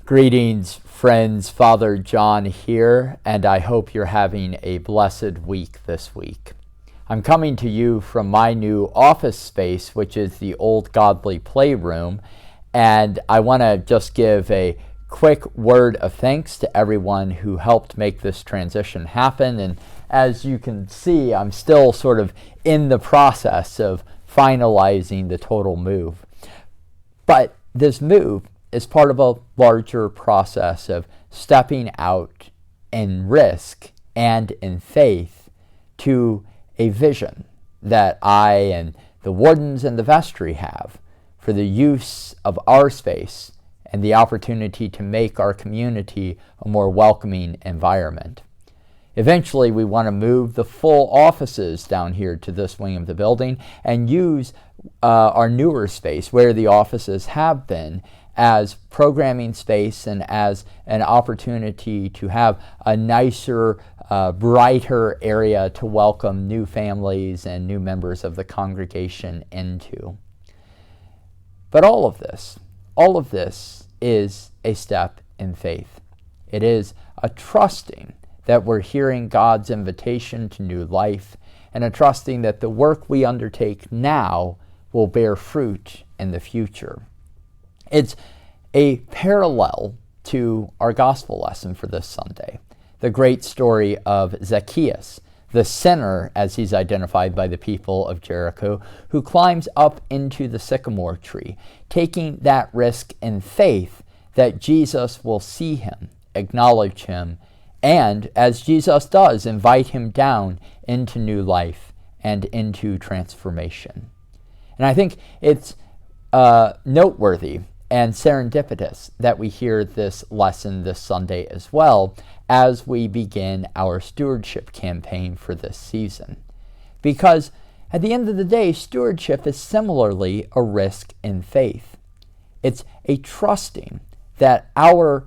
Greetings, friends. Father John here, and I hope you're having a blessed week this week. I'm coming to you from my new office space, which is the Old Godly Playroom, and I want to just give a quick word of thanks to everyone who helped make this transition happen. And as you can see, I'm still sort of in the process of finalizing the total move. But this move is part of a larger process of stepping out in risk and in faith to a vision that I and the wardens and the vestry have for the use of our space and the opportunity to make our community a more welcoming environment. Eventually, we want to move the full offices down here to this wing of the building and use our newer space where the offices have been as programming space and as an opportunity to have a nicer, brighter area to welcome new families and new members of the congregation into. But all of this is a step in faith. It is a trusting that we're hearing God's invitation to new life, and a trusting that the work we undertake now will bear fruit in the future. It's a parallel to our gospel lesson for this Sunday, the great story of Zacchaeus, the sinner, as he's identified by the people of Jericho, who climbs up into the sycamore tree, taking that risk in faith that Jesus will see him, acknowledge him, and, as Jesus does, invite him down into new life and into transformation. And I think it's noteworthy and serendipitous that we hear this lesson this Sunday as well as we begin our stewardship campaign for this season. Because at the end of the day, stewardship is similarly a risk in faith. It's a trusting that our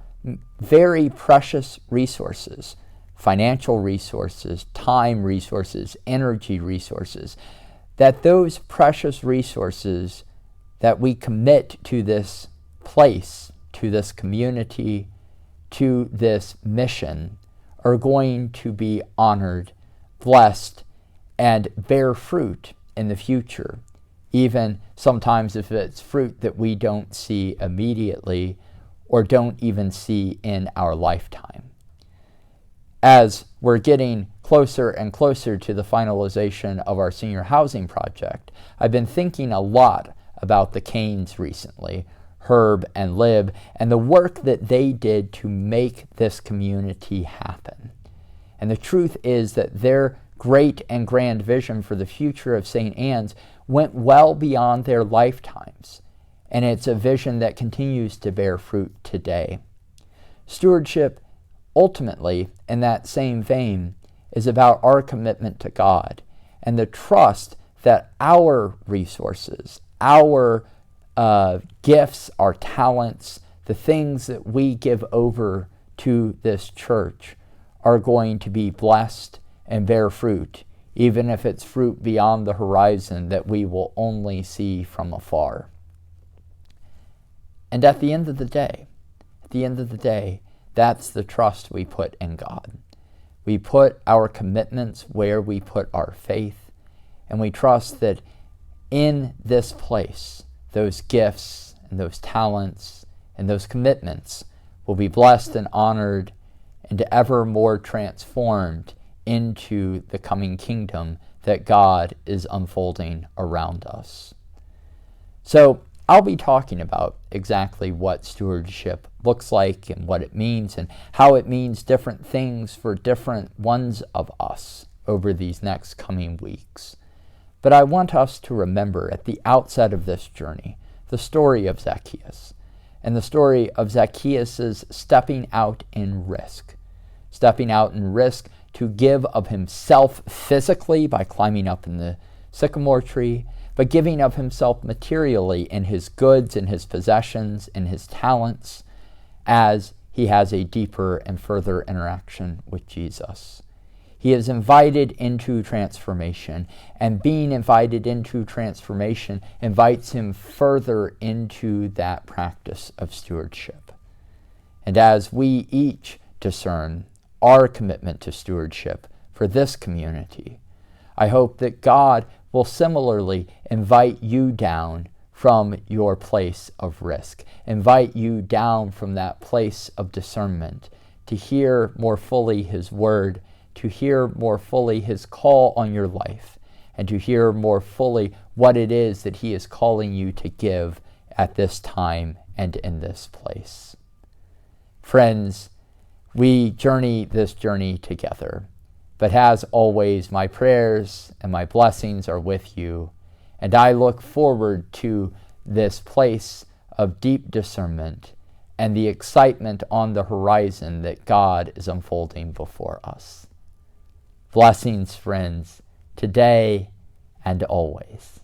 very precious resources, financial resources, time resources, energy resources, that those precious resources that we commit to this place, to this community, to this mission, are going to be honored, blessed, and bear fruit in the future, even sometimes if it's fruit that we don't see immediately or don't even see in our lifetime. As we're getting closer and closer to the finalization of our senior housing project, I've been thinking a lot about the Canes recently, Herb and Lib, and the work that they did to make this community happen. And the truth is that their great and grand vision for the future of St. Anne's went well beyond their lifetimes, and it's a vision that continues to bear fruit today. Stewardship, ultimately, in that same vein, is about our commitment to God and the trust that our resources, our gifts, our talents, the things that we give over to this church are going to be blessed and bear fruit, even if it's fruit beyond the horizon that we will only see from afar. And at the end of the day, that's the trust we put in God. We put our commitments where we put our faith, and we trust that in this place, those gifts and those talents and those commitments will be blessed and honored and ever more transformed into the coming kingdom that God is unfolding around us. So I'll be talking about exactly what stewardship looks like and what it means and how it means different things for different ones of us over these next coming weeks. But I want us to remember at the outset of this journey the story of Zacchaeus and the story of Zacchaeus' stepping out in risk to give of himself physically by climbing up in the sycamore tree, but giving of himself materially in his goods, in his possessions, in his talents, as he has a deeper and further interaction with Jesus. He is invited into transformation, and being invited into transformation invites him further into that practice of stewardship. and as we each discern our commitment to stewardship for this community, I hope that God will similarly invite you down from your place of risk, invite you down from that place of discernment to hear more fully His word, to hear more fully His call on your life, and to hear more fully what it is that He is calling you to give at this time and in this place. Friends, we journey this journey together, but as always, my prayers and my blessings are with you, and I look forward to this place of deep discernment and the excitement on the horizon that God is unfolding before us. Blessings, friends, today and always.